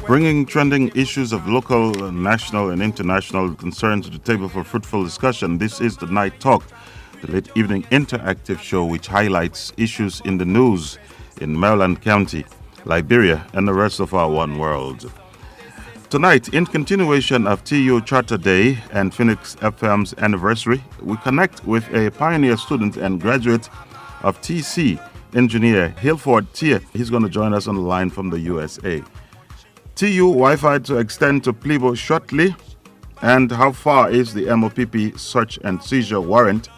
Bringing trending issues of local, national, and international concern to the table for fruitful discussion, this is the Night Talk, the late evening interactive show which highlights issues in the news in Maryland County, Liberia, and the rest of our one world. Tonight, in continuation of TU Charter Day and Phoenix FM's anniversary, we connect with a pioneer student and graduate of TC, engineer Hiford Teah. He's going to join us on the line from the USA. TU Wi-Fi to extend to Pleebo shortly, and how far is the MOPP search and seizure warrant?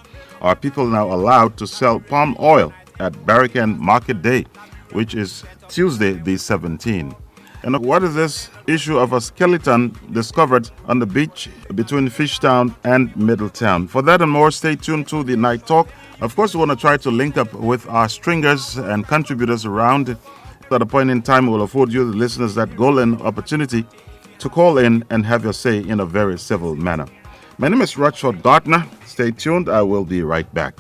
Are people now allowed to sell palm oil at Barikehn Market Day, which is Tuesday the 17th? And what is this issue of a skeleton discovered on the beach between Fishtown and Middletown? For that and more, stay tuned to the Night Talk. Of course, we want to try to link up with our stringers and contributors around. At a point in time, we'll afford you, the listeners, that golden opportunity to call in and have your say in a very civil manner. My name is Rochford Gardner. Stay tuned. I will be right back.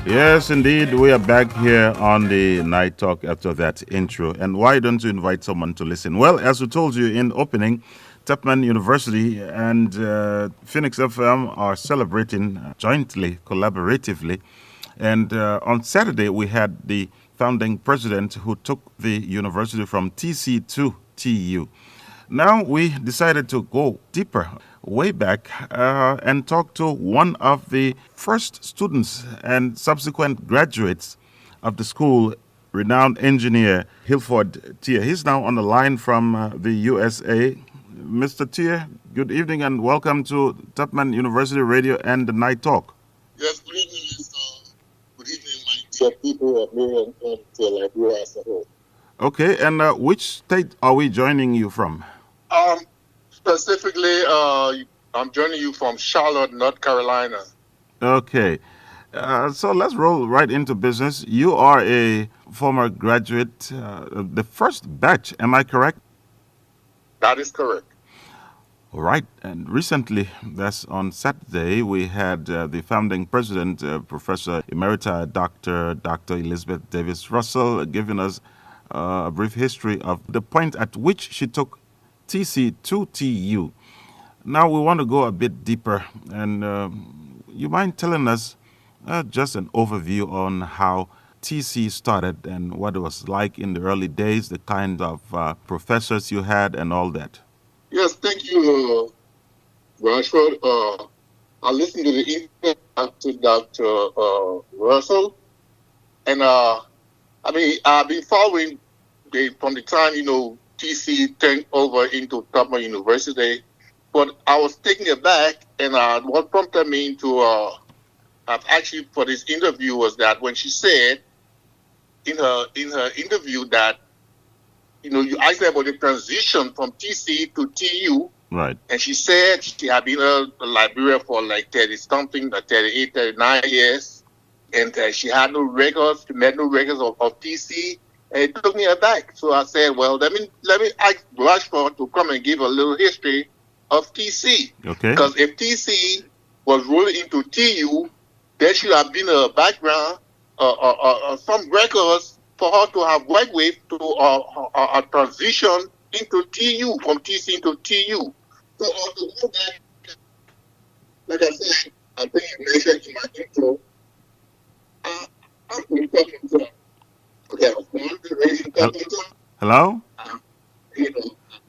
Yes, indeed. We are back here on the Night Talk after that intro. And why don't you invite someone to listen? Well, as we told you in opening, Tubman University and Phoenix FM are celebrating jointly, collaboratively. And on Saturday, we had the founding president who took the university from TC to TU. Now we decided to go deeper, way back, and talk to one of the first students and subsequent graduates of the school, renowned engineer Hiford Teah. He's now on the line from the USA. Mr. Teah, good evening and welcome to Tubman University Radio and the Night Talk. Yes, good evening, Mr. Good evening, my dear people of Maryland and Liberia as a whole. Okay, and which state are we joining you from? Specifically, I'm joining you from Charlotte, North Carolina. Okay, so let's roll right into business. You are a former graduate, the first batch, am I correct? That is correct. All right, and recently, that's on Saturday, we had the founding president, Professor Emerita Dr. Elizabeth Davis Russell, giving us a brief history of the point at which she took TC to TU. Now we want to go a bit deeper, and you mind telling us just an overview on how TC started and what it was like in the early days, the kind of professors you had and all that? Yes, thank you, Rashford. I listened to the interview to Dr. Russell, and I've been following from the time, TC turned over into Tubman University, but I was taken aback, and what prompted me to actually for this interview was that when she said in her interview that you asked her about the transition from TC to TU, right? And she said she had been in Liberia for like 38, 39 years, and she had no records. She made no records of TC. And it took me aback. So I said, well, let me ask Rashford to come and give a little history of TC. Okay. Because if TC was rolling into TU, there should have been a background or some records for her to have worked with to a transition into TU, from TC into TU. So to go back, like I said, I think you mentioned in my intro, I'm talking to okay, I was born and raised in Covington. Hello?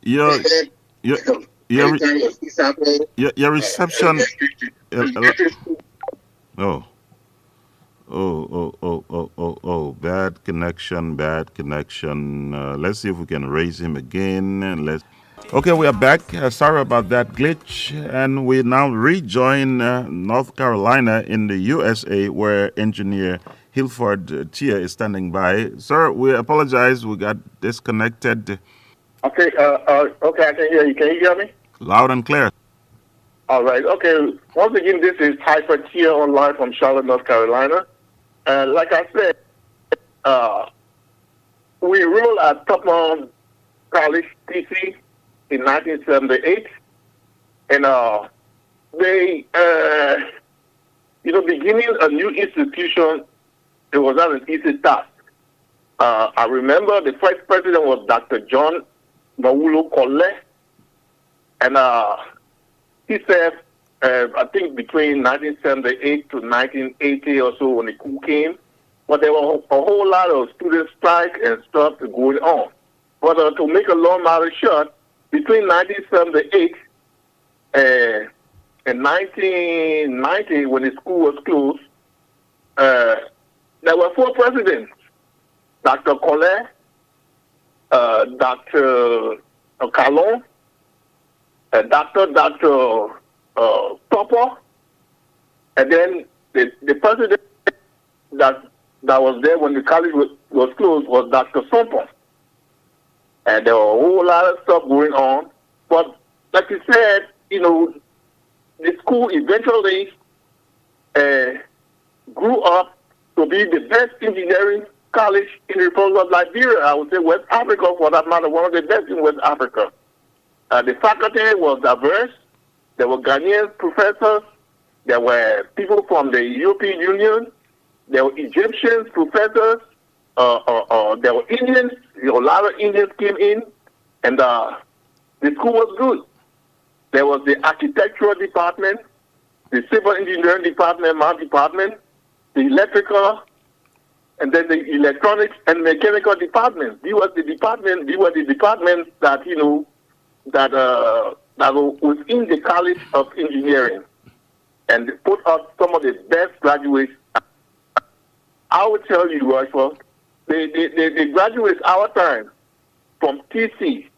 Your reception. Bad connection. Let's see if we can raise him again. Okay, we are back. Sorry about that glitch. And we now rejoin North Carolina in the USA, where engineer Hiford Teah is standing by. Sir, we apologize. We got disconnected. Okay, I can hear you. Can you hear me? Loud and clear. All right. Okay. Once again, this is Hiford Teah online from Charlotte, North Carolina. Like I said, we enrolled at Tubman College, TC, in 1978, and they, beginning beginning a new institution, it was not an easy task. I remember the first president was Dr. John Mawulo Kole, and he served, I think, between 1978 to 1980 or so when the coup came. But there were a whole lot of student strike and stuff going on. But to make a long matter short, between 1978 and 1990, when the school was closed, there were 4 presidents: Dr. Kole, Dr. Kalon, Dr. Topper, and then the president that was there when the college was closed was Dr. Sompo. And there were a whole lot of stuff going on. But like you said, the school eventually grew up to be the best engineering college in the Republic of Liberia. I would say West Africa, for that matter, one of the best in West Africa. The faculty was diverse. There were Ghanaian professors. There were people from the European Union. There were Egyptian professors. There were Indians. A lot of Indians came in, and the school was good. There was the architectural department, the civil engineering department, math department, the electrical, and then the electronics and mechanical department. These were the departments that that was in the College of Engineering, and put out some of the best graduates. I would tell you, Rochford, the graduates our time from TC,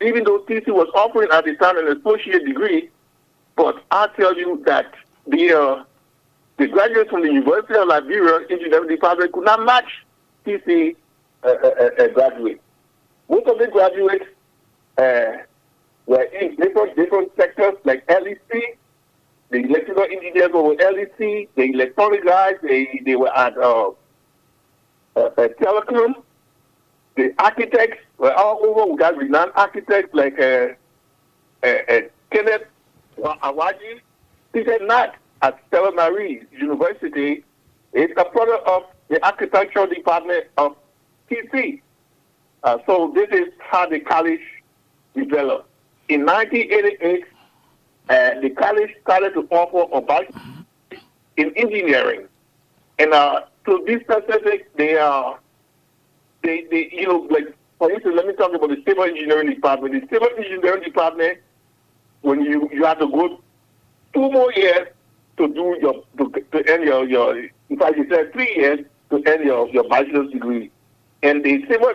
even though TC was offering at the time an associate degree, but I tell you that the graduates from the University of Liberia Engineering Department could not match TC graduates. Most of the graduates were in different sectors like LEC. The electrical engineers were LEC. The electronic guys, they were at telecom. The architects were all over. We got renowned architects like Kenneth Awaji. He said not at Stella Marie University. It's a product of the architectural department of TC. So this is how the college developed. In 1988, the college started to offer a bachelor in engineering, and to be specific, they like for instance, let me talk about the civil engineering department. The civil engineering department, when you have to go 2 more years to do to end your in fact you said 3 years to end your bachelor's degree, and the civil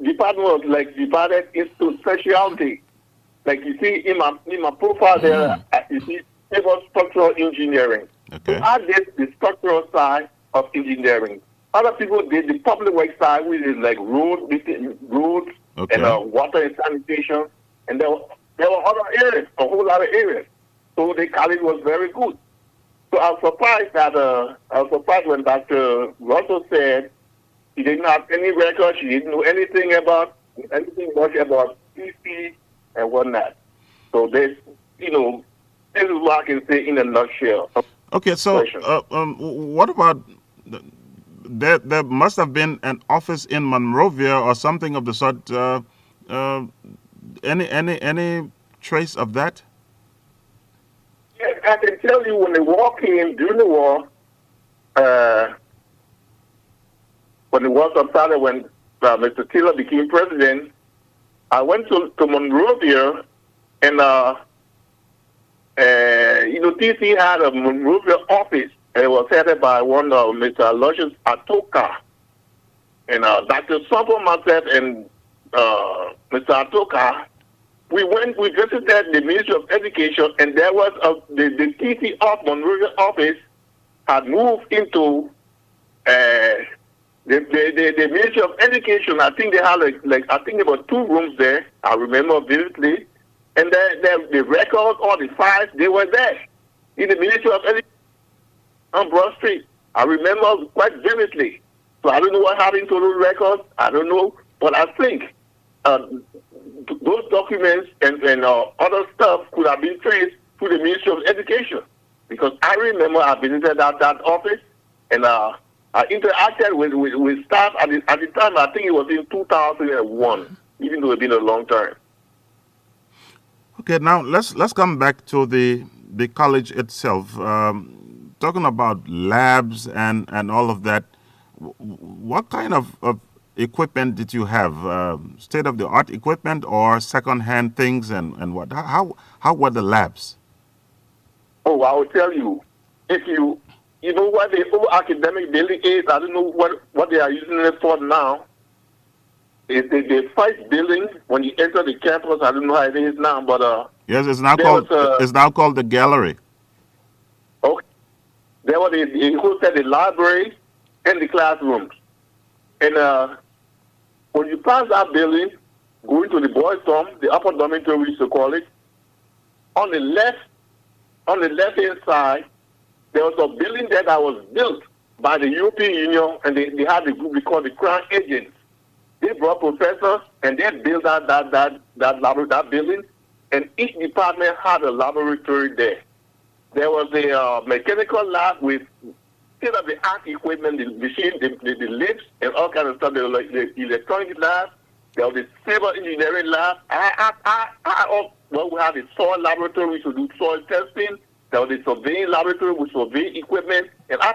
department was like divided into specialty. Like you see in my profile there, you see civil structural engineering. Okay. So I did the structural side of engineering. Other people did the public works side, which is like roads Okay. and water and sanitation. And there were other areas, a whole lot of areas. So the college was very good. So I was surprised when Dr. Russell said he didn't have any records, he didn't know anything much about PC and whatnot. So this is what I can say in a nutshell. Okay, so what about there must have been an office in Monrovia or something of the sort. Any trace of that? Yes, I can tell you when the war came, during the war, when the war started, when Mr. Taylor became president, I went to Monrovia, and TC had a Monrovia office. It was headed by one of Mr. Aloysius Atoka, and Dr. Sampo, myself, and Mr. Atoka. We visited the Ministry of Education, and there was the TC of Monrovia office had moved into the Ministry of Education. I think they had I think about 2 rooms there. I remember vividly, and the records, all the files, they were there in the Ministry of Education on Broad Street. I remember quite vividly. So I don't know what happened to those records. I don't know, but I think those documents and other stuff could have been traced to the Ministry of Education. because I remember I visited that office, and I interacted with staff at the time. I think it was in 2001, even though it's been a long time. Okay, now let's come back to the college itself. Talking about labs and all of that, what kind of equipment did you have? State of the art equipment or second hand things, and what? How were the labs? Oh, I will tell you. If you know what the old academic building is, I don't know what they are using it for now. It's the first building when you enter the campus. I don't know how it is now, but yes, it's now called the gallery. Okay, there was it hosted the library and the classrooms, and when you pass that building, going to the boys' dorm, the upper dormitory we used to call it, on the left hand side, there was a building there that was built by the European Union, and they had a group we call the Crown Agents. They brought professors and they built that building, and each department had a laboratory there. There was a mechanical lab with state-of-the-art equipment, the machine, the lifts, and all kinds of stuff. There was like the electronics lab. There was the civil engineering lab. We had the soil laboratory, which would do soil testing. There was the surveying laboratory with surveying equipment. And I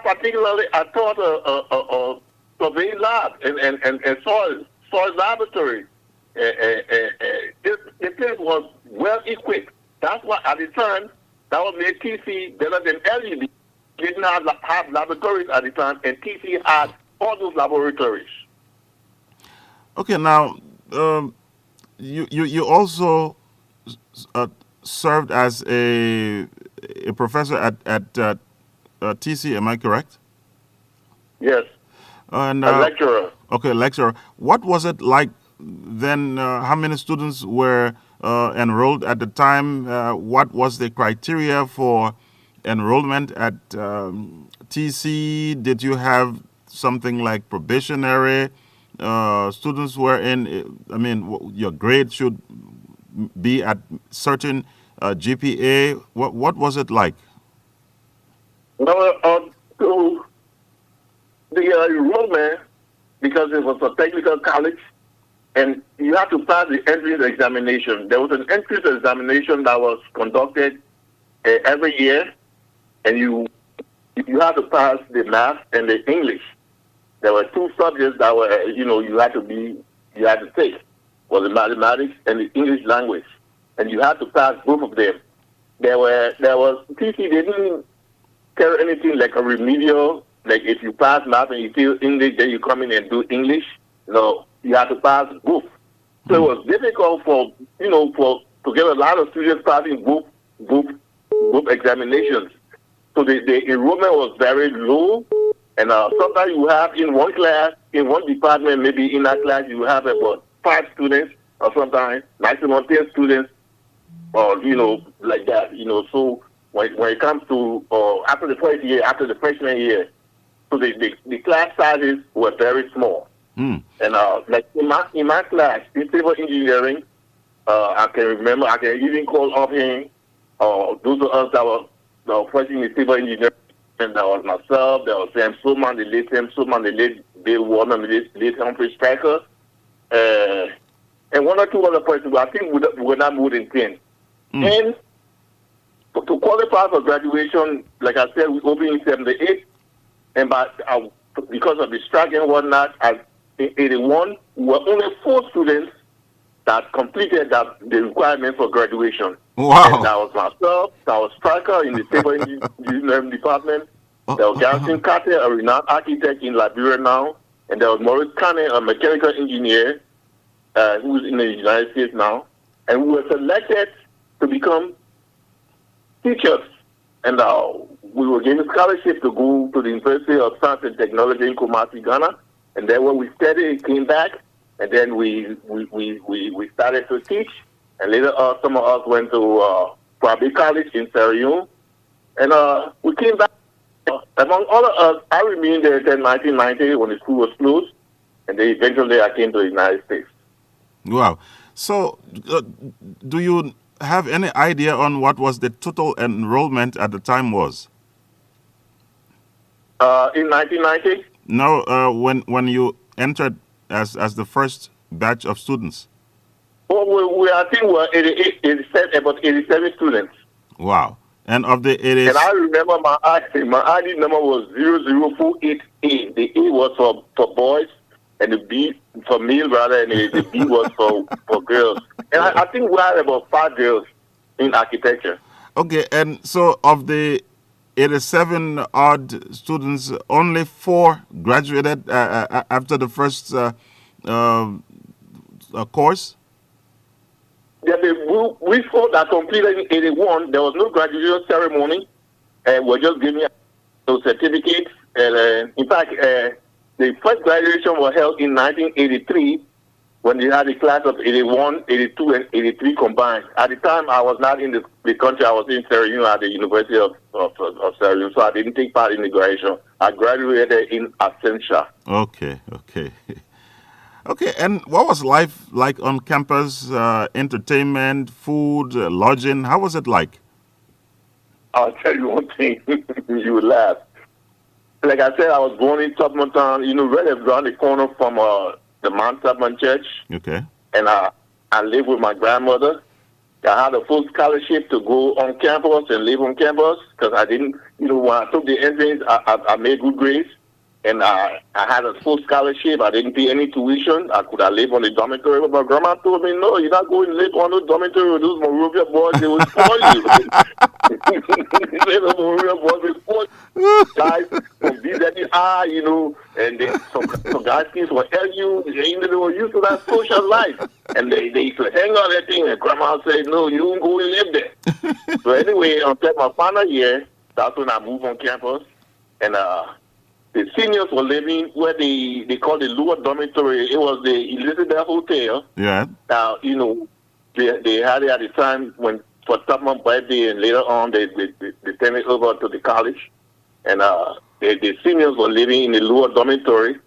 taught a surveying lab and soil laboratory. The place was well equipped. That's why at the time, that was made TC better than LED. Didn't have laboratories at the time, and TC had all those laboratories. Okay, now you also served as a professor at TC. Am I correct? Yes. And a lecturer. Okay, lecturer. What was it like then? How many students were enrolled at the time? What was the criteria for enrollment at TC? Did you have something like probationary students were in? I mean, your grade should be at certain GPA. What was it like? No, to the enrollment, because it was a technical college, and you had to pass the entrance examination. There was an entrance examination that was conducted every year, and you had to pass the math and the English. There were two subjects that were, you had to take, was the mathematics and the English language, and you had to pass both of them. There was TC. They didn't care anything like a remedial. Like if you pass math and you feel English, then you come in and do English. No, you have to pass both. So it was difficult to get a lot of students passing both examinations. So the enrollment was very low, and sometimes you have in one class, in one department, maybe in that class you have about 5 students, or sometimes maximum 10 students, or like that. So when it comes to after the first year, after the freshman year. So the class sizes were very small. And like in my class, in civil engineering, I can even call up him, those of us that were first in civil engineering, and that was myself, there was Sam Suman, the late Bill Warner, the late Humphrey Stryker, and one or two other persons, I think we're not more than 10. And to qualify for graduation, like I said, we opened in 78. And because of the strike and whatnot, in 81, we were only 4 students that completed the requirement for graduation. Wow. And that was myself, that was Stryker in the civil engineering department, there was Garrison Carter, a renowned architect in Liberia now, and there was Maurice Cannon, a mechanical engineer who's in the United States now. And we were selected to become teachers. And we were given scholarship to go to the University of Science and Technology in Kumasi, Ghana. And then when we studied, came back, and then we started to teach. And later some of us went to Barikehn College in Sierra Leone. And we came back. Among all of us, I remained there until 1990 when the school was closed. And then eventually I came to the United States. Wow. So do you have any idea on what was the total enrollment at the time was? In 1990? No, when you entered as the first batch of students. Oh, I think we were 87 students. Wow. And of the And I remember my ID number was 0048A. The A was for boys, and the B for male, rather, and the B was for girls. And I think we had about 5 girls in architecture. Okay, and so of the 87 odd students, only 4 graduated after the first course? Yeah, we 4 that completed in 81, there was no graduation ceremony, and we're just giving those certificates. And in fact, the first graduation was held in 1983 when they had a class of 81, 82, and 83 combined. At the time, I was not in the country. I was in Sierra Leone at the University of Sierra Leone, so I didn't take part in the graduation. I graduated in absentia. Okay. Okay, and what was life like on campus? Entertainment, food, lodging, how was it like? I'll tell you one thing, you would laugh. Like I said, I was born in Tubman Town, right around the corner from the Mount Tubman Church. Okay. And I lived with my grandmother. I had a full scholarship to go on campus and live on campus because I didn't, when I took the entrance, I made good grades. And I had a full scholarship. I didn't pay any tuition. I could have lived on the dormitory. But my grandma told me, no, you're not going to live on the dormitory with those Morovia boys. They will spoil you. The Morovia boys will spoil you. Guys from BZI, and then some guys came from LU. They were used to that social life. And they used to hang on that thing. And grandma said, no, you won't go and live there. So anyway, until my final year, that's when I moved on campus. And the seniors were living where they call the lower dormitory. It was the Elizabeth Hotel. Yeah. Now, they had it at the time when for Tubman's birthday, and later on they turned it over to the college. And the seniors were living in the lower dormitory,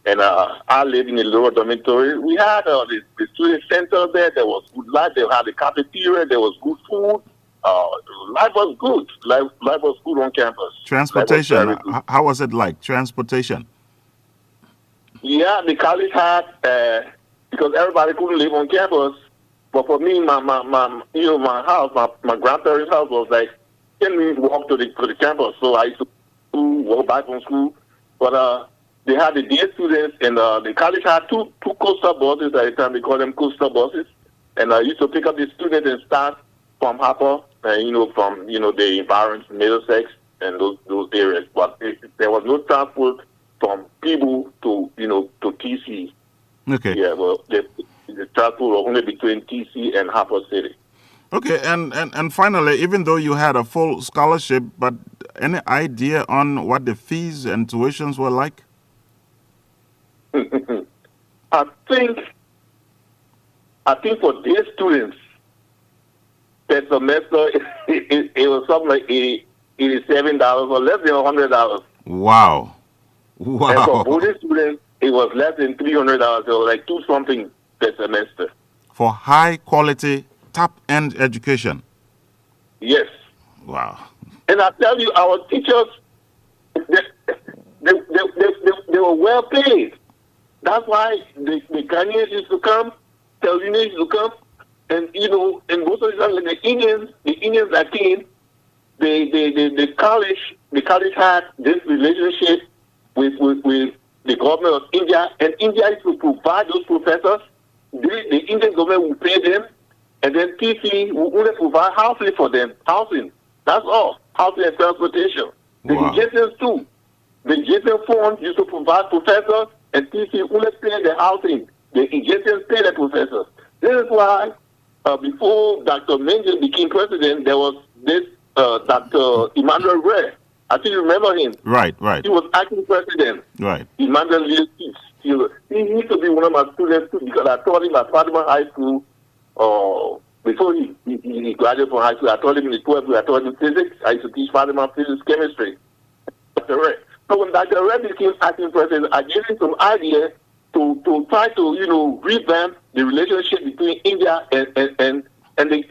and I lived in the lower dormitory. We had the student center there. There was good life. They had the cafeteria. There was good food. Life was good. Life was good on campus. Transportation, how was it like? Transportation? Yeah, the college had, because everybody couldn't live on campus. But for me, my house, my grandparents' house was like 10 minutes walk to the campus. So I used to walk back from school. But they had the day students, and the college had two coastal buses at the time. They called them coastal buses. And I used to pick up the students and start from Harper, from the environs, Middlesex, and those areas. But there was no transport from Pleebo to TC. Okay. Yeah, well, the transport was only between TC and Harper City. Okay, and finally, even though you had a full scholarship, but any idea on what the fees and tuitions were like? I think for these students, that semester, it was something like $87 or less than $100. Wow. And for Buddhist students, it was less than $300. It was like $2 something per semester. For high quality, top end education. Yes. Wow. And I tell you, our teachers, they were well paid. That's why the Ghanaians used to come, Tanzanians used to come. And and most of the Indians that came, the college had this relationship with the government of India, and India used to provide those professors. The Indian government would pay them, and then TC would only provide housing for them. Housing, that's all. Housing and transportation. The Egyptians too. The Egyptian funds used to provide professors, and TC only pay the housing. The Egyptians pay the professors. This is why. Before Dr. Mengen became president, there was this Dr. Emmanuel Ray. I think you remember him. Right. He was acting president. Right. Emmanuel Ray. He used to be one of my students too, because I taught him at Fatima High School. Before he graduated from high school, I taught him in the 12th grade. I taught him physics. I used to teach Fatima physics, chemistry. Dr. Ray. So when Dr. Ray became acting president, I gave him some ideas to try to revamp the relationship between India and and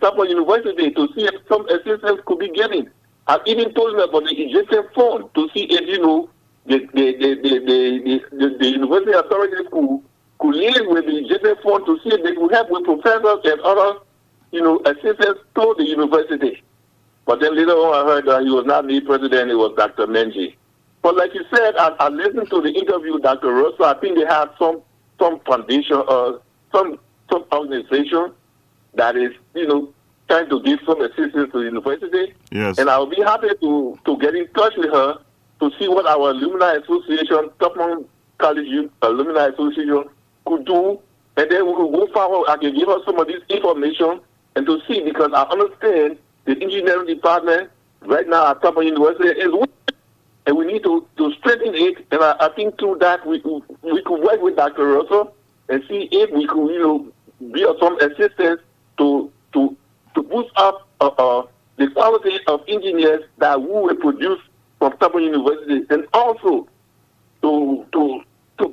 Tubman University to see if some assistance could be given. I've even told them about the Egyptian phone to see if the university authorities could liaise with the Egyptian phone to see if they could help with professors and other assistants to the university. But then later on, I heard that he was not the president; it was Dr. Menji. But like you said, I listened to the interview, Dr. Russell. I think they have some foundation or some organization that is, trying to give some assistance to the university. Yes. And I'll be happy to get in touch with her to see what our alumni association, Tubman College Alumni Association, could do. And then we could go forward. I can give her some of this information and to see, because I understand the engineering department right now at Tubman University is weak. And we need to strengthen it. And I think through that we could work with Dr. Russell and see if we could, be of some assistance to boost up the quality of engineers that we will produce from Tubman University, and also to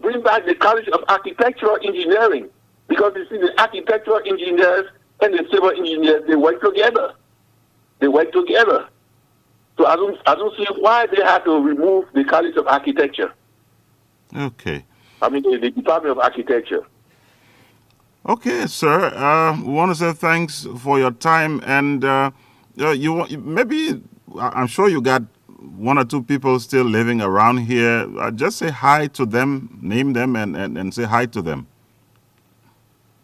bring back the College of Architectural Engineering, because you see the architectural engineers and the civil engineers, they work together. So I don't see why they had to remove the College of Architecture. Okay. I mean the Department of Architecture. Okay, sir. We want to say thanks for your time, and I'm sure you got one or two people still living around here. Just say hi to them, name them, and say hi to them.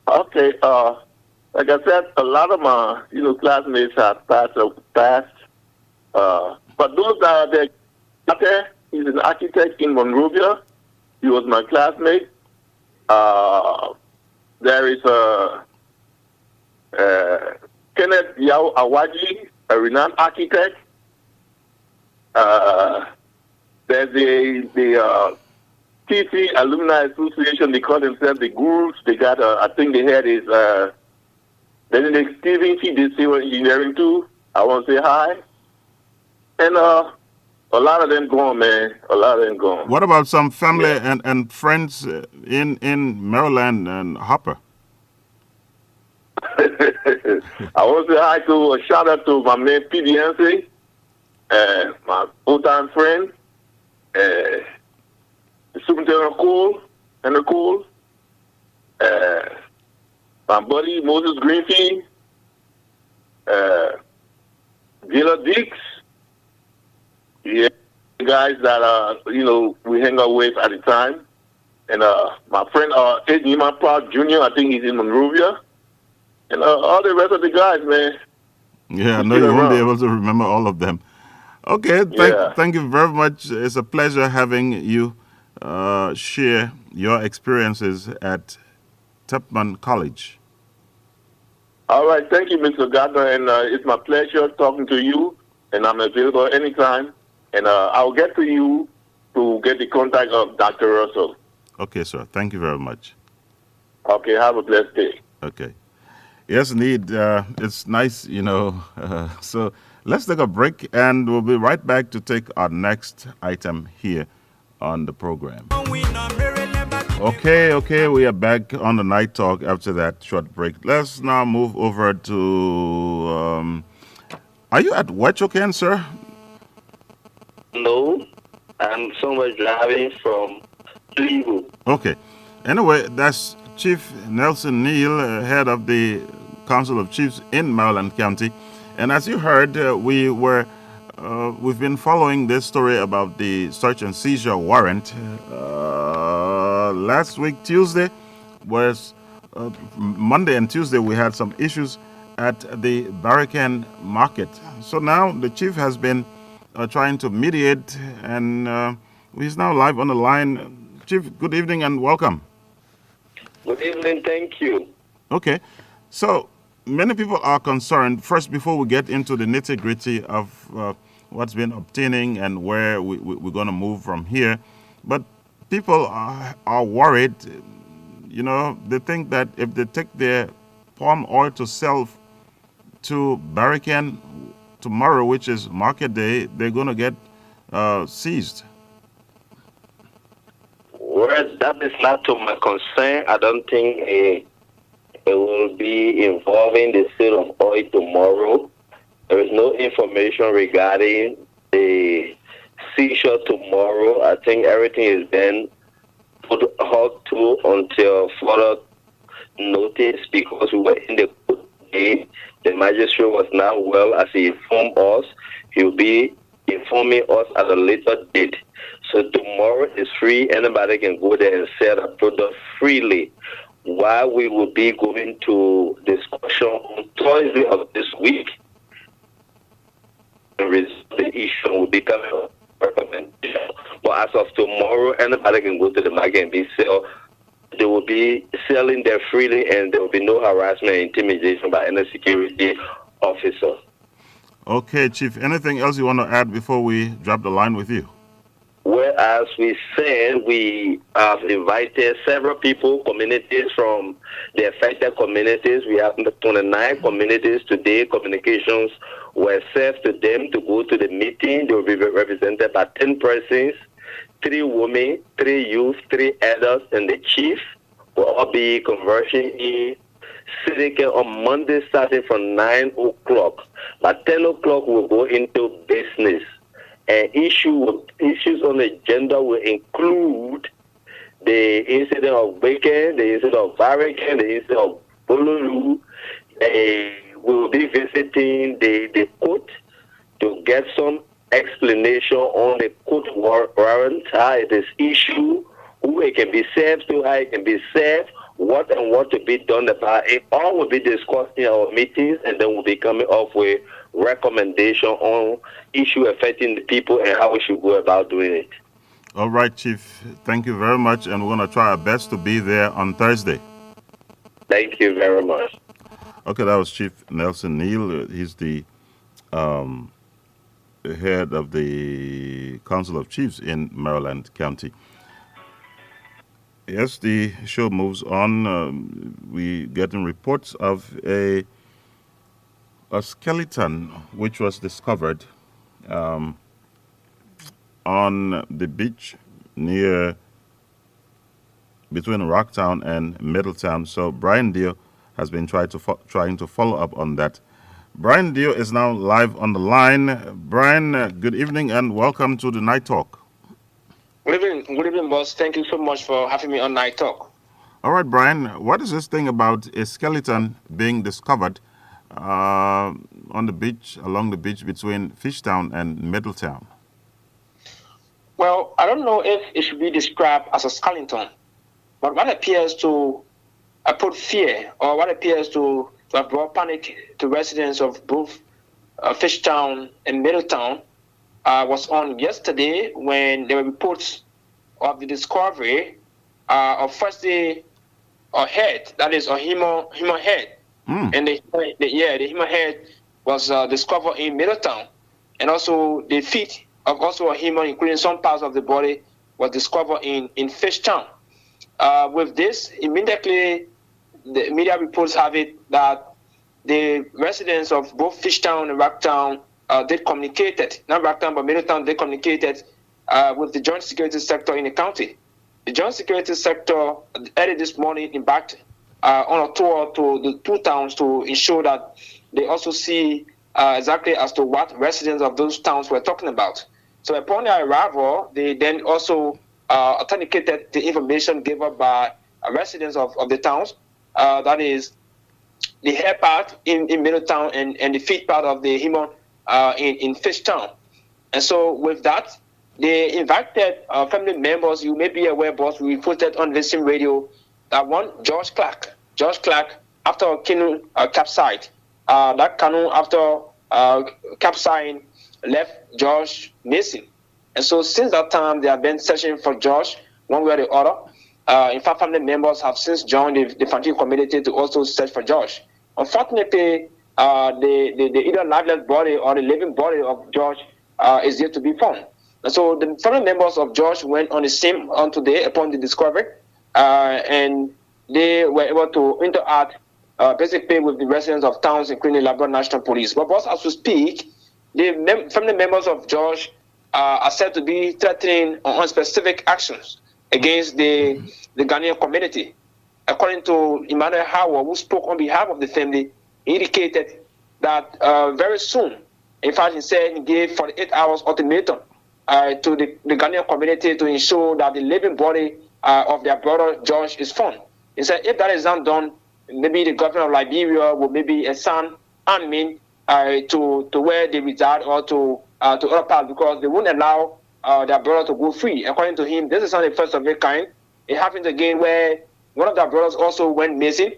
Okay. Like I said, a lot of my classmates have passed. But those that are there, he's an architect in Monrovia. He was my classmate. There is Kenneth Yao Awaji, a renowned architect. There's the TC Alumni Association. They call themselves the Gurus. They got, I think the head is, then the Stephen T. They civil engineering too. I want to say hi. And a lot of them gone, man. A lot of them gone. What about some family and friends in Maryland and Harper? I want to say hi to a shout out to my man PDNC, my full-time friend, the Superintendent Cole, my buddy Moses Greenfield, Gila Dix. Yeah, the guys that we hang out with at the time, and my friend Ed Neiman Park Jr. I think he's in Monrovia, and all the rest of the guys, man. Yeah, I know you won't be able to remember all of them. Okay, thank you very much. It's a pleasure having you share your experiences at Tubman College. All right, thank you, Mr. Gardner, and it's my pleasure talking to you, and I'm available anytime. And I'll get to you to get the contact of Dr. Russell. Okay, sir. Thank you very much. Okay, have a blessed day. Okay. Yes, indeed. It's nice, So let's take a break, and we'll be right back to take our next item here on the program. Okay. We are back on the Night Talk after that short break. Let's now move over to... are you at Huachocan, sir? No, I'm somewhere driving from Pleebo. Okay. Anyway, that's Chief Nelson Neal, head of the Council of Chiefs in Maryland County. And as you heard, we've been following this story about the search and seizure warrant. Last week, Tuesday, was Monday and Tuesday, we had some issues at the Barikehn market. So now the chief has been trying to mediate, and he's now live on the line. Chief, good evening and welcome. Good evening, thank you. Okay, so many people are concerned, first before we get into the nitty-gritty of what's been obtaining and where we're going to move from here, but people are worried. They think that if they take their palm oil to sell to Barikehn tomorrow, which is market day, they're going to get seized. Well, that is not to my concern. I don't think It will be involving the sale of oil tomorrow. There is no information regarding the seizure tomorrow. I think everything is then put halt to until further notice, because we were in the court today. The magistrate was not well, as he informed us. He will be informing us at a later date. So tomorrow is free. Anybody can go there and sell the product freely. While we will be going to discussion on Thursday of this week, the issue will be coming up recommendation. But as of tomorrow, anybody can go to the market and be sell. They will be selling there freely, and there will be no harassment and intimidation by any security officer. Okay, Chief. Anything else you want to add before we drop the line with you? Well, as we said, we have invited several people, communities from the affected communities. We have 29 communities today. Communications were served to them to go to the meeting. They will be represented by 10 persons, 3 women, 3 youth, 3 elders, and the chief will all be conversing in City on Monday starting from 9 o'clock. By 10 o'clock, we'll go into business. And issues on the agenda will include the incident of Barikehn, the incident of Barikehn, the incident of Bolulu. We will be visiting the court to get some explanation on the court warrant, how it is issued, who it can be served to, how it can be served, what to be done about it. All will be discussed in our meetings, and then we'll be coming up with recommendation on issue affecting the people and how we should go about doing it. All right, Chief. Thank you very much, and we're going to try our best to be there on Thursday. Thank you very much. Okay, that was Chief Nelson Neal. He's the head of the Council of Chiefs in Maryland County. Yes, the show moves on. We getting reports of a skeleton which was discovered on the beach between Rocktown and Middletown. So Brian Dio has been trying to follow up on that. Brian Dio is now live on the line. Brian, good evening and welcome to the Night Talk. Good evening, boss. Thank you so much for having me on Night Talk. All right, Brian, what is this thing about a skeleton being discovered on the beach, along the beach between Fishtown and Middletown? Well, I don't know if it should be described as a skeleton, but what appears to put fear, or what appears to have brought panic to residents of both Fishtown and Middletown was on yesterday, when there were reports of the discovery of firstly a head, that is a human head. And the human head was discovered in Middletown, and also the feet of also a human, including some parts of the body, was discovered in Fishtown. With this, immediately the media reports have it that the residents of both Fishtown and Rocktown did communicated, not Rocktown but Middletown, they communicated with the joint security sector in the county. The joint security sector early this morning embarked on a tour to the 2 towns to ensure that they also see exactly as to what residents of those towns were talking about. So upon their arrival, they then also authenticated the information given by residents of the towns, that is the hair part in Middletown and the feet part of the human in Fishtown. And so with that, they invited family members. You may be aware, boss, we reported on Listen Radio that one, George Clarke, after a canoe capsized, that canoe after capsizing left George missing. And so since that time, they have been searching for George one way or the other. In fact, family members have since joined the Frontier community to also search for George. Unfortunately, the either lifeless body or the living body of George is yet to be found. And so the family members of George went on the scene on today upon the discovery, and they were able to interact basically with the residents of towns, including Liberia National Police. But boss, as we speak, the family members of George are said to be threatening unspecific actions against the Ghanaian community. according to Emmanuel Howard, who spoke on behalf of the family, indicated that very soon, in fact, he said he gave 48 hours ultimatum to the Ghanaian community to ensure that the living body of their brother George is found. He said if that is not done, maybe the government of Liberia will maybe assign admin to where they reside or to other parts, because they won't allow their brother to go free. According to him, this is not the first of its kind. It happened again where one of their brothers also went missing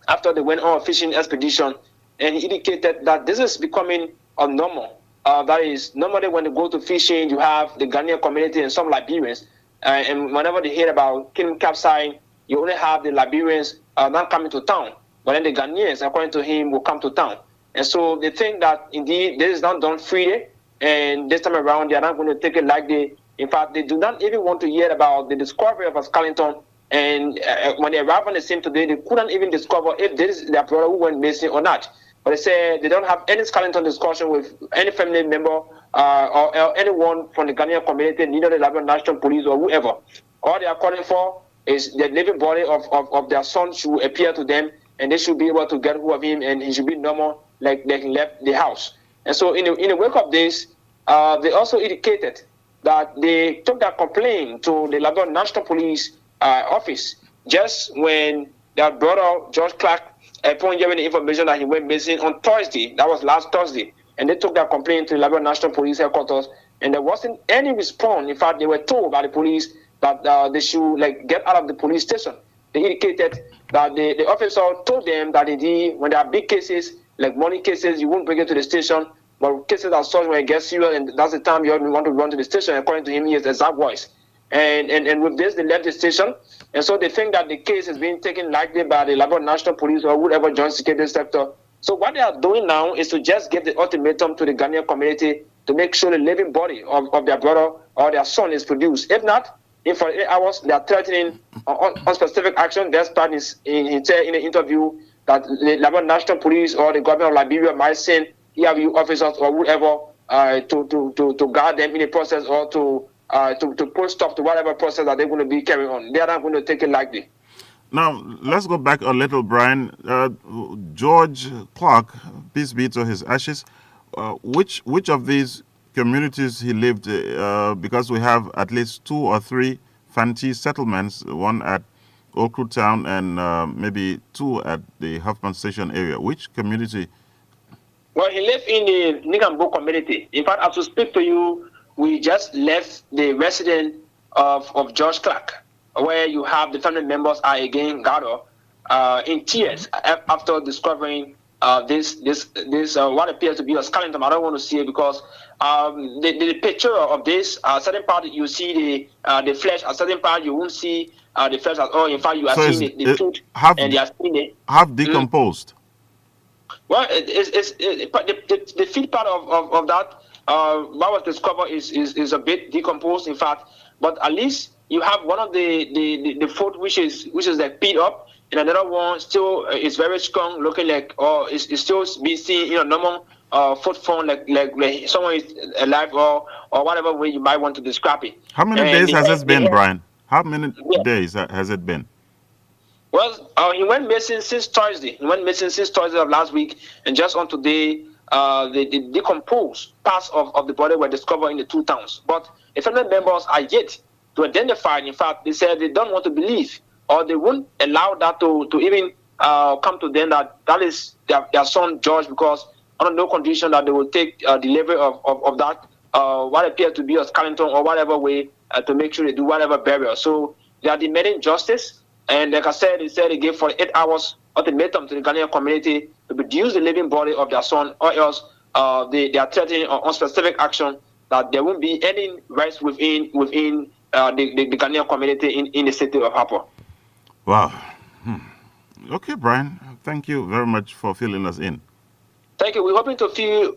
after they went on a fishing expedition, and he indicated that this is becoming abnormal. That is, normally when they go to fishing, you have the Ghanaian community and some Liberians, and whenever they hear about Kingdom Capside, you only have the Liberians not coming to town, but then the Ghanaians, according to him, will come to town. And so they think that indeed this is not done freely, and this time around they are not going to take it lightly. In fact, they do not even want to hear about the discovery of a skeleton. And when they arrived on the scene today, they couldn't even discover if this is their brother who went missing or not. But they say they don't have any skeleton discussion with any family member or anyone from the Ghanaian community, neither the Liberia National Police or whoever. All they are calling for is the living body of their son should appear to them, and they should be able to get hold of him, and he should be normal like he left the house. And so in the wake of this, they also indicated that they took that complaint to the Liberia National Police office just when their brother George Clarke upon hearing the information that he went missing on Thursday. That was last Thursday, and they took that complaint to the Liberia National Police headquarters, and there wasn't any response. In fact, they were told by the police that they should get out of the police station. They indicated that the officer told them that indeed when there are big cases like money cases, you won't bring it to the station, but cases are such when it gets serious, and that's the time you want to run to the station. According to him, his exact voice. And with this, they left the station, and so they think that the case is being taken lightly by the Liberia National Police or whatever joint security sector. So what they are doing now is to just give the ultimatum to the Ghanaian community to make sure the living body of their brother or their son is produced. If not, in 48 hours, they are threatening unspecific action. Despite he said in an interview that the Liberia National Police or the government of Liberia might send ERU officers or whatever to guard them in the process or to put stop to whatever process that they're going to be carrying on. They are not going to take it lightly. Now, let's go back a little, Brian. George Clarke, peace be to his ashes, which of these communities he lived, because we have at least 2 or 3 Fanti settlements, one at Old Crew Town and maybe 2 at the Huffman Station area. Which community? Well, he lived in the Nigambo community. In fact, as to speak to you, we just left the residence of George Clarke, where you have the family members are again gathered in tears after discovering this what appears to be a skeleton. I don't want to see it because the picture of this, certain part you see the flesh, a certain part you won't see the flesh at all. In fact, you are seeing the tooth and you are seeing it half decomposed. Well, the feet part of that what was discovered is a bit decomposed, in fact. But at least you have one of the foot which is like beat up, and another one still is very strong, looking like is still being seen in a normal foot form, like someone is alive or whatever way you might want to describe it. How many days has it been, Brian? How many days has it been? Well, he went missing since Thursday. He went missing since Thursday of last week, and just on today, the decomposed parts of the body were discovered in the 2 towns. But the family members are yet to identify. In fact, they said they don't want to believe, or they won't allow that to even come to them that is their son George, because under no condition that they will take delivery of that what appears to be a skeleton or whatever way to make sure they do whatever burial. So they are demanding justice. And like I said, he said he gave 48 hours ultimatum to the Ghanaian community to produce the living body of their son, or else they are threatening on specific action that there won't be any rights within the Ghanaian community in the city of Harper. Wow. Okay, Brian. Thank you very much for filling us in. Thank you. We're hoping to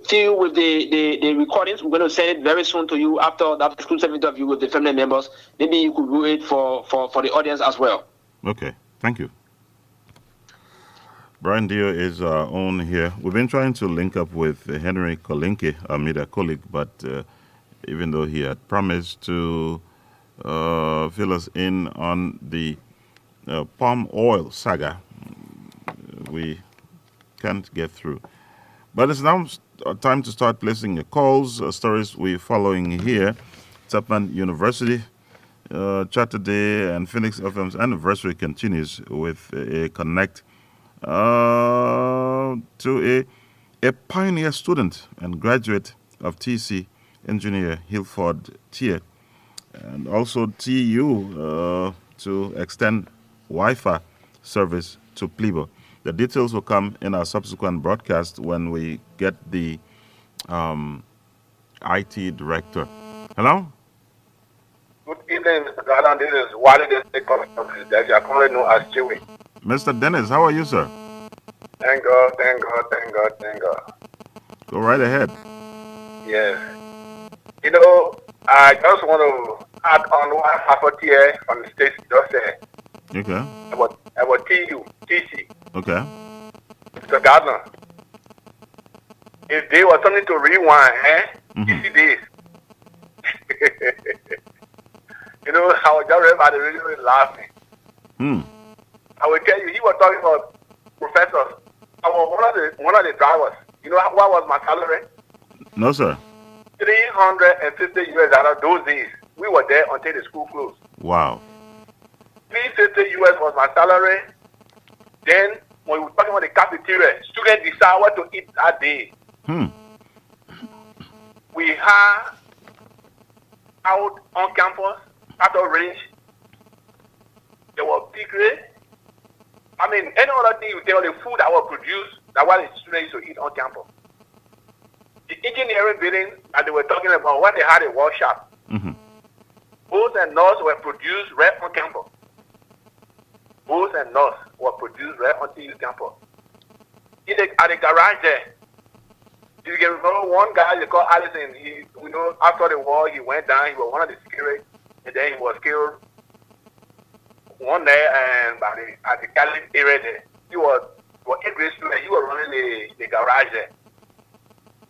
fill with the recordings. We're going to send it very soon to you after that exclusive interview with the family members. Maybe you could do it for the audience as well. Okay, thank you. Brian Dio is our own here. We've been trying to link up with Henry Kolinke, our media colleague, but even though he had promised to fill us in on the palm oil saga we can't get through. But it's now time to start placing your calls. Stories we're following here. Tubman University, Saturday, and Phoenix FM's anniversary continues with a connect to a pioneer student and graduate of TC, engineer Hiford Teah, and also TU to extend Wi-Fi service to Pleebo. The details will come in our subsequent broadcast when we get the IT director. Hello? Good evening, Mr. Garland. This is Wally that you are currently known as Chewy. Mr. Dennis, how are you, sir? Thank God, thank God, thank God, thank God. Go right ahead. Yes. You know, I just want to add on what Harper Teah on the stage just said. Okay. About TU, TC. Okay. Mr. Gardner. If they were something to rewind, TC days. You know, I was just remember really laughing. I will tell you, he was talking about professors. I was one of the drivers. You know what was my salary? No, sir. 350 US those days. We were there until the school closed. Wow. 350 US was my salary. Then, when we were talking about the cafeteria, students decide what to eat that day. We had out on campus, out of range, there was piggery. I mean, any other thing you tell the food that was produced, that what the students used to eat on campus. The engineering building that they were talking about, when they had a workshop, both and nurse were produced right on campus. Both and nurse were produced right on TU campus. At the garage there, you can remember one guy they called Allison. After the war, he went down. He was one of the security, and then he was killed one day. And at the Cali area there, he was a great student. He was running the garage there.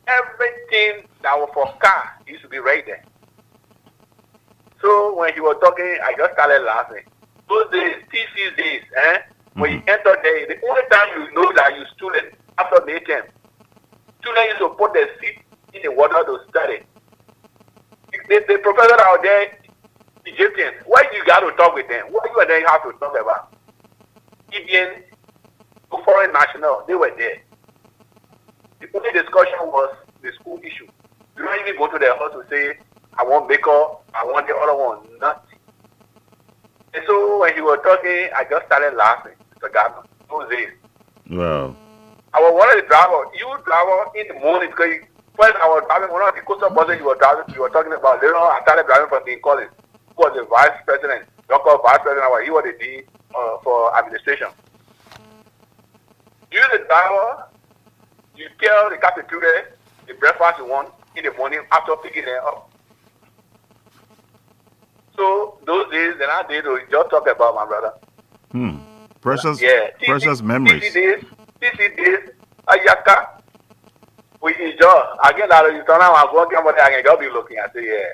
Everything that was for car used to be right there. So when he was talking, I just started laughing. Those days, TC days, when you enter there, the only time you know that you're student after May 10th, students used to put their feet in the water to study. The professor out there, Egyptian, why you got to talk with them? What you and they have to talk about? Indian, foreign national, they were there. The only discussion was the school issue. You don't even go to their house to say, I want Baker, I want the other one, nothing. And so when he was talking, I just started laughing. Mr. Gardner, those days. Wow. I was one of the drivers. You driver in the morning because first I was driving one of the coastal buses you were talking about. Later on, I started driving for Dean Collins, who was the vice president. Local vice president, he was the dean for administration. You the driver, you tell the cafeteria the breakfast you want in the morning after picking them up. So those days, then I did just talk about my brother. Precious, yeah. precious memories. TC days, Ayaka. We enjoy. Again, you turn around and walk somebody, I can just be looking. I say, yeah.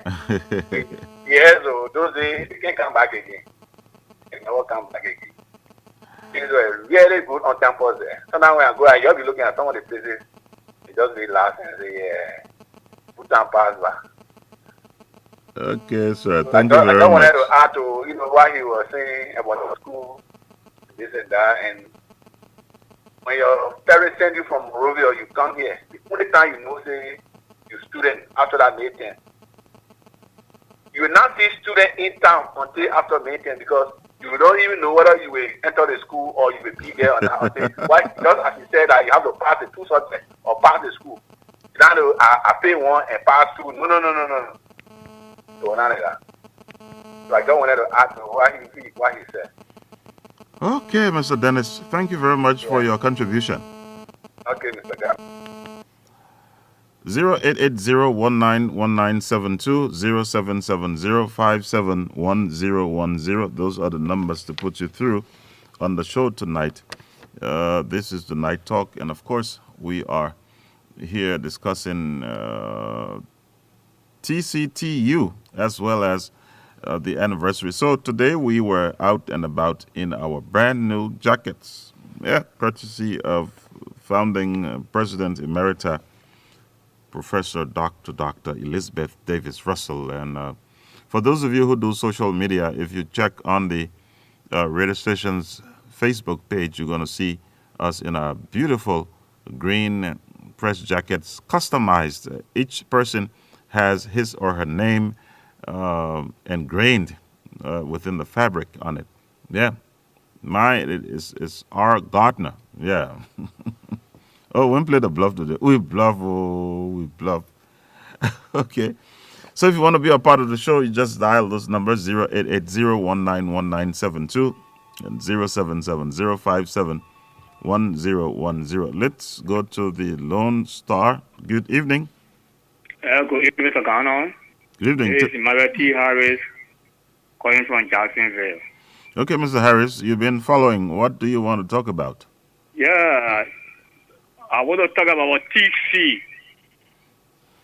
Yeah, so those days, you can't come back again. You never come back again. Things were really good on campus there. Sometimes when I go, I just be looking at some of the places. You just be laughing and say, yeah, put and pass back. Okay, sir. Thank you very much. I don't want to add to what he was saying about the school, this and that, and when your parents send you from Monrovia, you come here. The only time you know, say, you student after that May 10th. You will not see student in town until after May 10th because you don't even know whether you will enter the school or you will be there or not. Why? Just as you said that you have to pass the 2 subjects or pass the school. You don't know, I pay one and pass 2. No. So none of that. So I don't want to add to what he said. Okay, Mr. Dennis. Thank you very much for your contribution. Okay, Mr. Gap. 080191972 0770571010. Those are the numbers to put you through on the show tonight. This is the Night Talk, and of course, we are here discussing TCTU as well as the anniversary. So today we were out and about in our brand new jackets. Yeah, courtesy of founding President Emerita, Professor Dr. Elizabeth Davis Russell. And for those of you who do social media, if you check on the radio station's Facebook page, you're going to see us in our beautiful green press jackets, customized. Each person has his or her name ingrained within the fabric on it. Yeah, mine is R. Gardner. Yeah. Oh, we play the bluff today. We bluff. Oh, we bluff. Okay. So if you want to be a part of the show, you just dial those numbers 0880-191972 and 0770571010. Let's go to the Lone Star. Good evening. Good evening, Mr. Garnon. Good evening. This is Maria T. Harris calling from Jacksonville. Okay, Mr. Harris, you've been following. What do you want to talk about? Yeah, I want to talk about TC.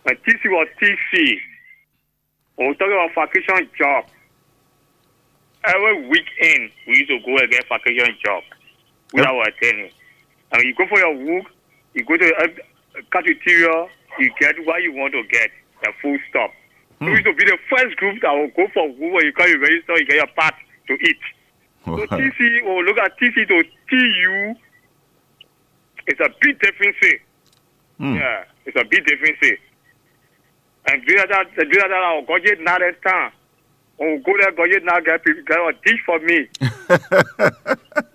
When TC was TC, we're talking about vacation job. Every weekend, we used to go and get vacation job with our attorney. And you go for your work, you go to a cafeteria, you get what you want to get, the full stop. So we used to be the first group that will go for work when you come to register, you get your part to eat. Wow. So TC, or look at TC to TU, it's a big difference. Yeah, it's a big difference. And do that, I'll go get now this time. Oh, go there, go get now, get a dish for me.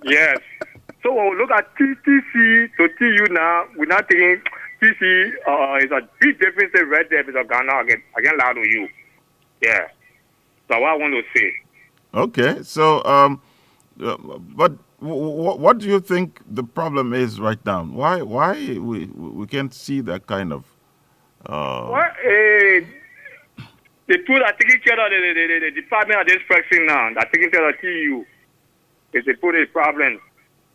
Yes. So we'll look at TC to TU now. We're not taking TC. It's a big difference right there. Mr. Ghana again lie to you. Yeah. So what I want to say. Okay. So, but what do you think the problem is right now? Why we can't see that kind of? The two that are taking care of the department of this person now, that are taking care of TU, is the put a problem.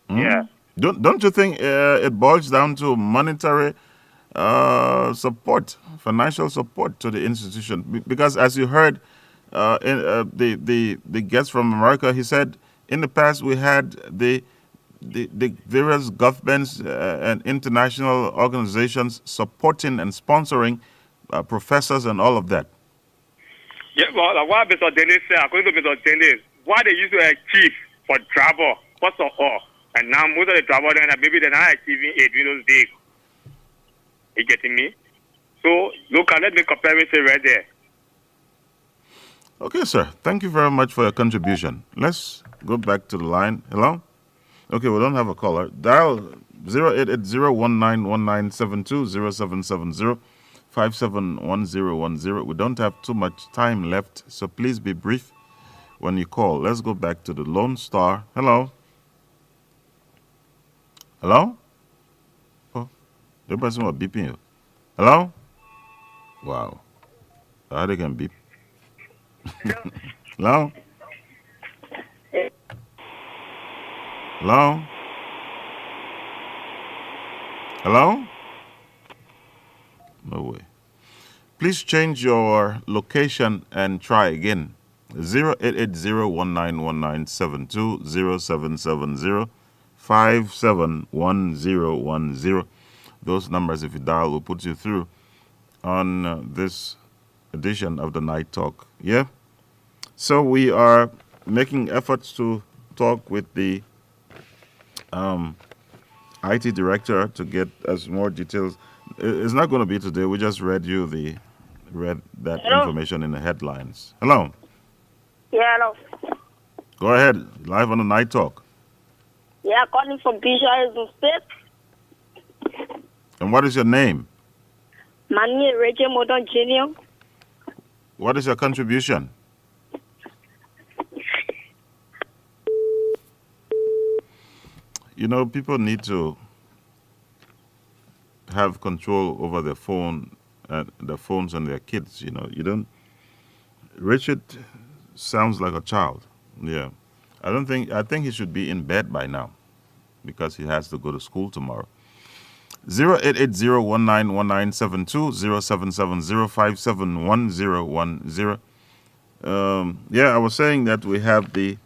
Yeah. Don't you think it boils down to monetary support, financial support to the institution? Because as you heard, the guest from America, he said in the past we had the various governments and international organizations supporting and sponsoring professors and all of that. Yeah, well, what Mr. Dennis said, according to Mr. Dennis, what they used to achieve for travel, first of all, and now most of the travel, maybe they're not achieving it in those days. You getting me? So, look, let me compare it right there. Okay, sir. Thank you very much for your contribution. Let's go back to the line. Hello? Okay, we don't have a caller. Dial 0880-191972, 0770-571010. We don't have too much time left, so please be brief when you call. Let's go back to the Lone Star. Hello? Hello? Oh, the person was beeping you. Hello? Wow. How they can beep? Hello? Hello? Hello? No way. Please change your location and try again. 0880-191972, 0770-571010. Those numbers, if you dial, will put you through on this edition of the Night Talk. Yeah? So we are making efforts to talk with the IT director to get us more details. It's not going to be today. We just read that Hello? information in the headlines. Hello. Yeah, hello. Go ahead. Live on the Night Talk. Yeah, calling from Bishop State. And what is your name? My name is Reggie Modon Jr. What is your contribution? You know, people need to have control over their phone, their phones and their kids. You know, you don't. Richard sounds like a child. Yeah, I think he should be in bed by now, because he has to go to school tomorrow. 0880-191972, 0770-571010. Yeah, I was saying that we have the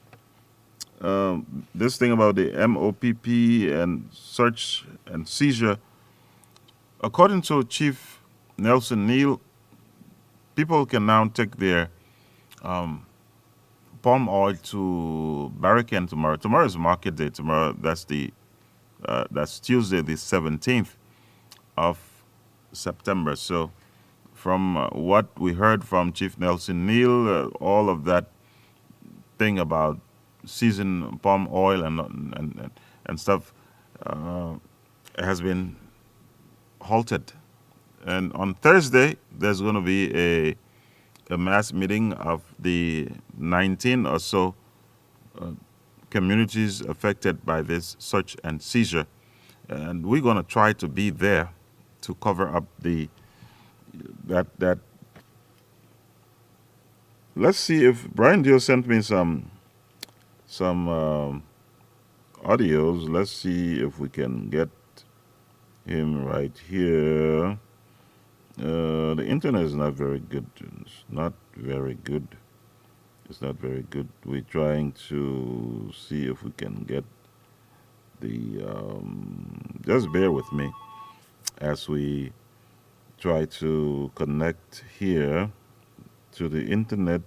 this thing about the MOPP and search and seizure. According to Chief Nelson Neal, people can now take their palm oil to Barikehn tomorrow. Tomorrow is market day. Tomorrow, that's Tuesday, the 17th of September. So, from what we heard from Chief Nelson Neal, all of that thing about seasoned palm oil and stuff has been halted. And on Thursday, there's going to be a mass meeting of the 19 or so communities affected by this search and seizure. And we're going to try to be there to cover up that. Let's see if Brian Dio sent me some audios. Let's see if we can get him right here. The internet is not very good. It's not very good. It's not very good. We're trying to see if we can get the. Just bear with me as we try to connect here to the internet.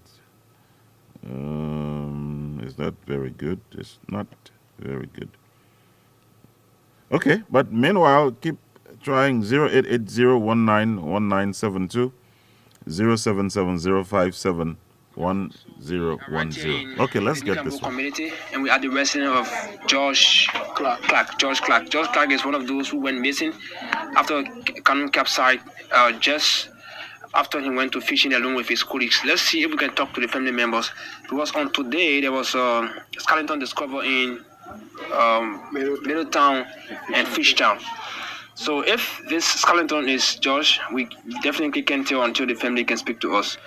It's not very good. It's not very good. Okay, but meanwhile, keep trying 0880191972 0770571010. Okay, let's get this one. Community, and we are the resident of George Clarke. George Clarke is one of those who went missing after a canoe capsized just after he went to fishing along with his colleagues. Let's see if we can talk to the family members, because on today there was a skeleton discovered in Middletown and Fishtown. So if this skeleton is George, we definitely can tell until the family can speak to us.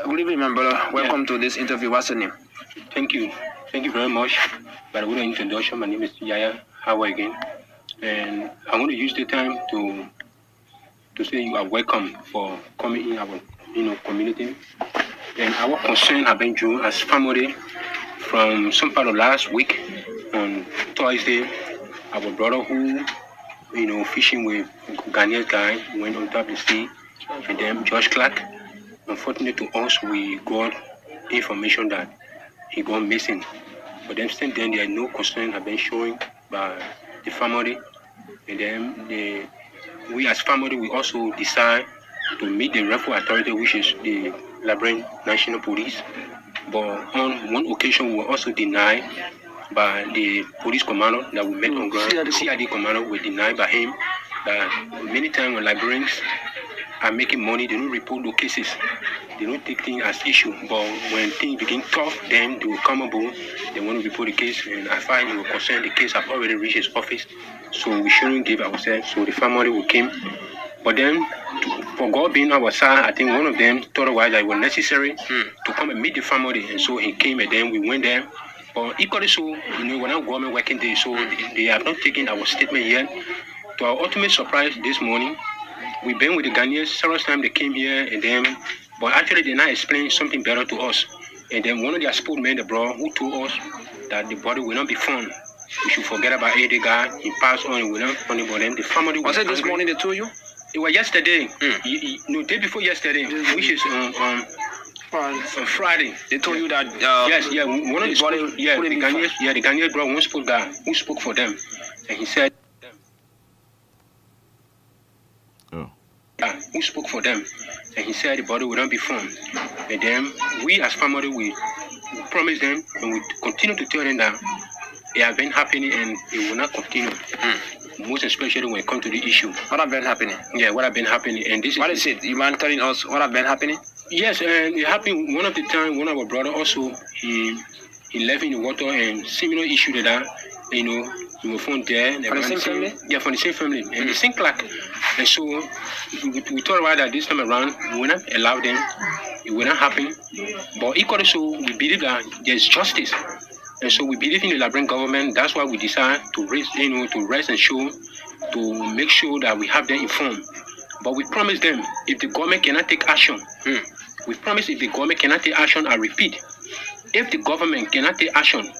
Good evening, my brother. Welcome to this interview. What's your name? Thank you very much. By the way, introduction, my name is Yaya. How are you again? And I want to use the time to say you are welcome for coming in our community. And our concern have been due as family from some part of last week on Thursday. Our brother who fishing with Ghanaian guy went on top of the sea, and then George Clarke. Unfortunately to us, we got information that he gone missing. But then since then, there are no concern have been shown by the family. And then we as family, we also decide to meet the rightful authority, which is the Liberia National Police. But on one occasion, we were also denied by the police commander that we met on ground. The CID commander was denied by him that many times when Liberians are making money, they don't report those cases. They don't take things as issue. But when things begin tough, then they will come aboard. They want to report the case. And I find they were concerned the case have already reached his office. So we shouldn't give ourselves. So the family will came. But then, for God being our side, I think one of them thought otherwise that it was necessary to come and meet the family. And so he came, and then we went there. But equally so, we're not government working day, so they have not taken our statement yet. To our ultimate surprise this morning, we've been with the Ghanaians several times. They came here, and then, but actually they now explain something better to us. And then one of their spokesmen, the bro, who told us that the body will not be found. We should forget about the guy. He passed on, and we not funny about them. The family was it this morning they told you? It was yesterday. Day before yesterday, which is on Friday. They told you that one of the body, the Ghanaian bro, one spoke guy who spoke for them, and he said, who spoke for them, and he said the body will not be found. And then we as family, we promise them, and we continue to tell them that it has been happening and it will not continue. Most especially when it comes to the issue. What have been happening? Yeah, what have been happening. And this what is it? You mind telling us what have been happening? Yes, and it happened one of the time. One of our brother also he left in the water, and similar issue to that. He was found there. From the same family? Yeah, from the same family, and the same Clarke. And so we thought about that this time around. We will not allow them. It will not happen. But equally so, we believe that there's justice. And so we believe in the Liberian government. That's why we decide to raise, to rest and show, to make sure that we have them informed. But we promise them, if the government cannot take action, We promise if the government cannot take action, I repeat, if the government cannot take action,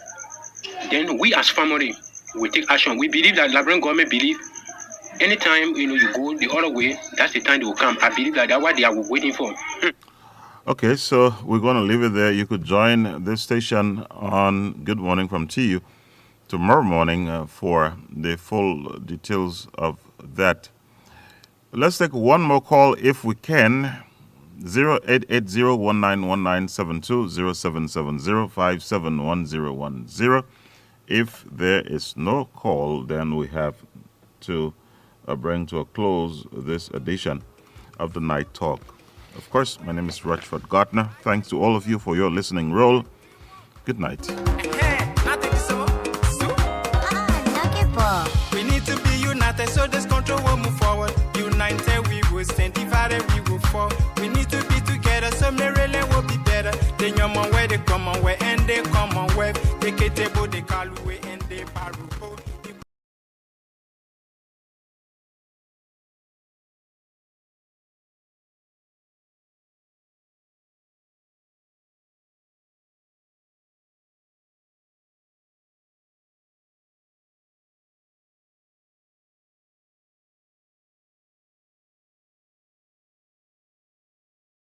then we as family will take action. We believe that Liberian government believe anytime you go the other way, that's the time they will come. I believe that's what they are waiting for. Okay, so we're going to leave it there. You could join this station on Good Morning from TU tomorrow morning for the full details of that. Let's take one more call if we can. 0880-191972, 0770-571010. If there is no call, then we have to bring to a close this edition of the Night Talk. Of course, my name is Rutherford Gardner. Thanks to all of you for your listening role. Good night. We need to be united so this country will move forward. United we will stand, divided we will fall. We need to be together so Maryland will be better. They come on where they come on where and they come on where they get table they call away and they paru.